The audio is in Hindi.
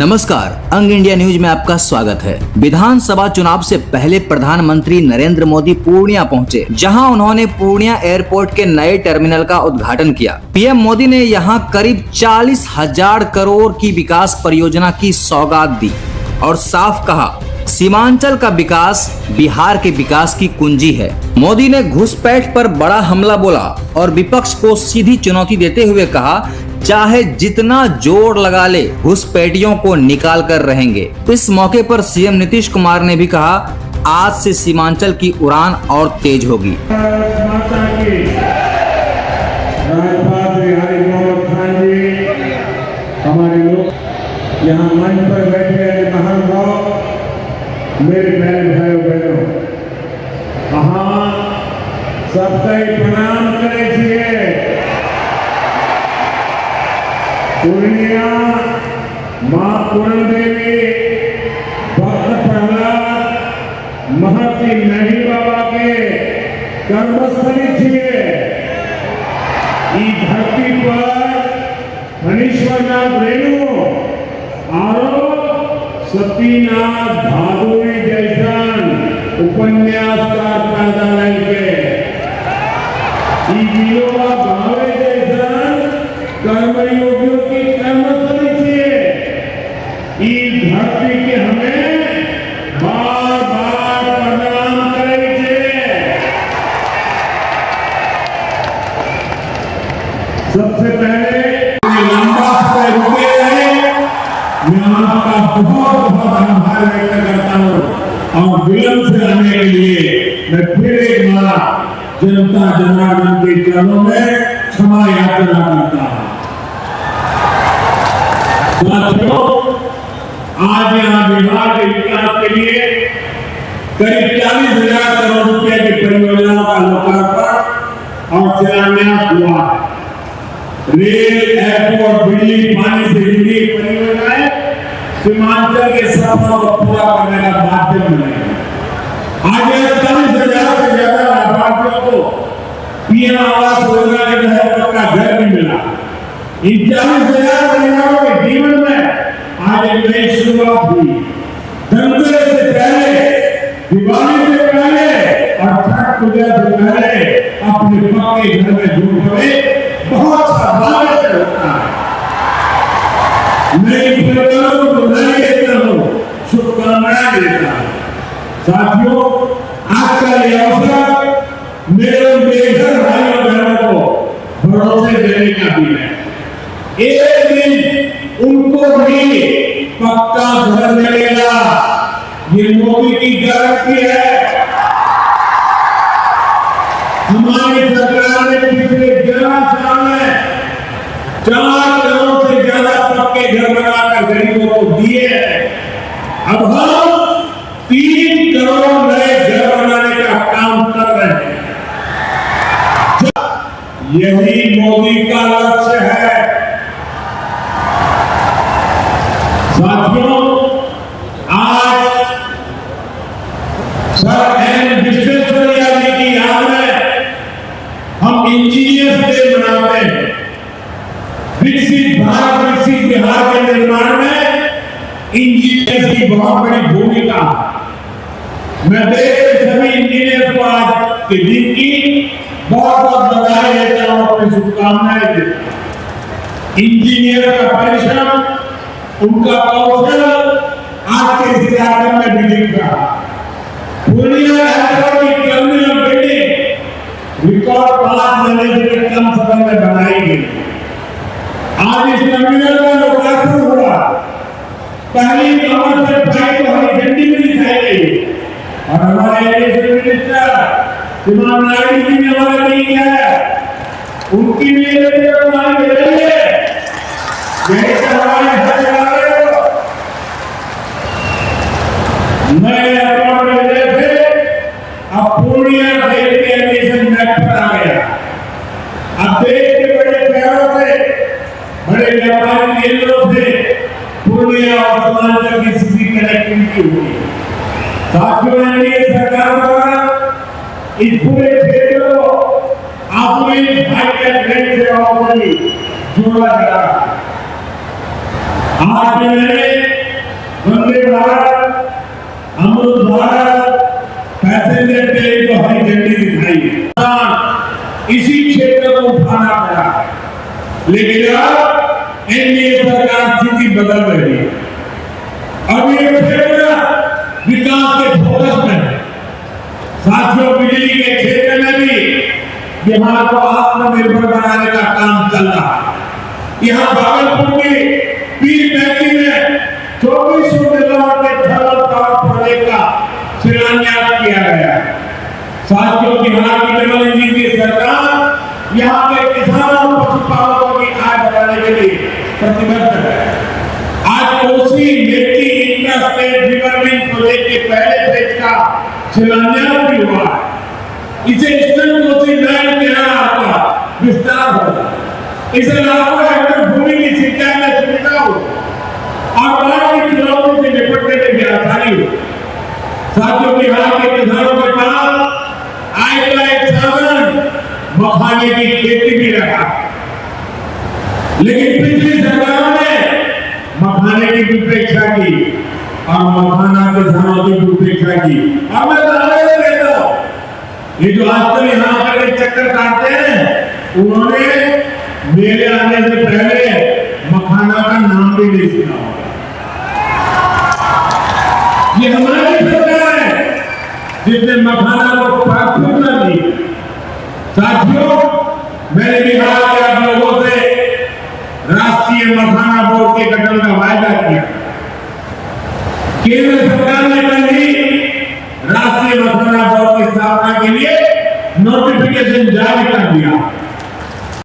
नमस्कार, अंग इंडिया न्यूज में आपका स्वागत है। विधानसभा चुनाव से पहले प्रधानमंत्री नरेंद्र मोदी पूर्णिया पहुंचे, जहां उन्होंने पूर्णिया एयरपोर्ट के नए टर्मिनल का उद्घाटन किया। पीएम मोदी ने यहां करीब 40,000 करोड़ की विकास परियोजना की सौगात दी और साफ कहा, सीमांचल का विकास बिहार के विकास की कुंजी है। मोदी ने घुसपैठ पर बड़ा हमला बोला और विपक्ष को सीधी चुनौती देते हुए कहा, चाहे जितना जोर लगा ले, घुसपैठियों को निकाल कर रहेंगे। इस मौके पर सीएम नीतीश कुमार ने भी कहा, आज से सीमांचल की उड़ान और तेज होगी। हमारे लोग यहाँ मंच पर बैठे हैं, महानुभाव, मेरे प्यारे भाई बहनों, वहाँ सबका प्रणाम करे छिए। पूर्णिया माँ पूरण देवी, भक्त प्रहलाद, महर्षि मेहरी बाबा के कर्मस्थली छिए। ई धरती पर फणीश्वरनाथ रेणु और सतीनाथ भादुरी जैसन उपन्यासकार पैदा नहीं के, विनोबा भावे जैसन कर्मयोगियों की कर्मस्थली छिए। इस धरती के हमें बार बार प्रणाम करे छिए। सबसे पहले लंबा समय रुके रहे, मैं आपका बहुत बहुत आभार व्यक्त करता हूँ और विलंब से आने के लिए मैं फिर एक बार जनता जनार्दन के चरणों में क्षमा याचना करता हूँ। साथियों, आज यहाँ बिहार के विकास के लिए करीब 40,000 करोड़ रुपए की परियोजनाओं का लोकार्पण और शिलान्यास हुआ है। रेल, एयरपोर्ट, बिजली, पानी से जुड़ी परियोजनाएं सीमांचल के सपनों को पूरा करने का माध्यम बनेगी। आज 40,000 से ज्यादा लाभार्थियों को पीएम आवास योजना के तहत पक्का घर भी मिला। इन 40,000 परिवारों के जीवन में आज एक नई शुरुआत हुई। धनतेरस से पहले, दिवाली से पहले और छठ पूजा से पहले अपने पक्के घर में जुड़ पड़े, बहुत सौभाग्य से होता है। मैं परिवारों को बधाई देता हूँ, शुभकामनाएं देता हूँ। साथियों, आज का यह अवसर मेरे बेघर भाइयों बहनों को भरोसे देने का भी है। एक दिन उनको भी पक्का घर मिलेगा, ये मोदी की गारंटी है। हमारी सरकार ने पिछले 11 साल में 4 करोड़ से ज्यादा पक्के घर बनाकर गरीबों को दिए हैं। अब हम 3 करोड़ नए घर बनाने का काम कर रहे हैं। यही मोदी का लक्ष्य है। साथियों, आज सर एन विश्वेश्वरैया जी की याद में हम इंजीनियर्स डे मनाते हैं। विकसित भारत, विकसित बिहार के निर्माण में इंजीनियर्स की बहुत बड़ी भूमिका है। मैं देश के सभी इंजीनियर्स को आज के दिन की बहुत बहुत बधाई देता हूँ, अपनी शुभकामनाएं देता हूँ। इंजीनियर का परिश्रम, उनका कौशल आज के इस कार्यक्रम में भी दिख रहा। पूर्णिया एयरपोर्ट की टर्मिनल बिल्डिंग रिकॉर्ड 5 महीने से कम समय में बनाई गई। आज इस टर्मिनल का लोकार्पण हुआ। पहली कमर्शियल फ्लाइट को हरी झंडी भी दिखाई गई और हमारे एविएशन मिनिस्टर श्रीमान नायडू जी ने हमारा नहीं किया है, उनकी भी हमारी बधाई है। यही हमारे घर चला रहे हो। नए एयरपोर्ट में थे, अब पूर्णिया देश के एविएशन मैप पर आ गया। अब देश के बड़े शहरों से, बड़े व्यापारिक केंद्रों से पूर्णिया और सीमांचल की सीधी कनेक्टिविटी हुई। साथियों, एनडीए सरकार द्वारा इस पूरे क्षेत्र को आधुनिक हाईटेक रेल सेवाओं से जोड़ा जा रहा है। आज भी मैंने वंदे भारत, अमृत भारत, पैसेंजर ट्रेन को हरी झंडी दिखाई है। इसी क्षेत्र को उठाना पड़ा, लेकिन अब एनडीए सरकार स्थिति बदल रही है। अब ये क्षेत्र विकास के फोकस में है। साथियों, बिजली के क्षेत्र में भी बिहार को आत्मनिर्भर बनाने का काम चल रहा है। यहाँ भागलपुर के पीर पैंती में 2400 मेगावाट के थर्मल पावर प्रोजेक्ट का शिलान्यास किया गया है। साथियों, बिहार की डबल इंजन की सरकार यहाँ के किसानों और पशुपालकों की आय बढ़ाने के लिए प्रतिबद्ध है। आज कोसी मेथी इंट्रास्टेट रिवर लिंक प्रोजेक्ट के पहले फेज का शिलान्यास भी हुआ है। इसे ईस्टर्न कोसी लाइन के आपका विस्तार होगा। इसे लाखों हेक्टेयर भूमि की सिंचाई में सुविधा हो और बाढ़ की चुनौती से निपटने में भी आसानी हो। साथियों, बिहार के किसानों के पास आय का एक साधन मखाने की खेती भी रहा, लेकिन पिछली सरकारों ने मखाने की उपेक्षा की और मखाना किसानों की उपेक्षा की। और मैं दावे से कहता हूं, ये जो आजकल यहाँ पर एक चक्कर काटते हैं, उन्होंने मेरे आने से पहले मखाना का नाम भी नहीं सुना होगा। ये हमारी सरकार है जिसने मखाना को प्राथमिकता दी। साथियों, मैंने बिहार के आप लोगों से राष्ट्रीय मखाना बोर्ड के गठन का वायदा किया। केंद्र सरकार ने कल ही राष्ट्रीय मखाना बोर्ड की स्थापना के लिए नोटिफिकेशन जारी कर दिया।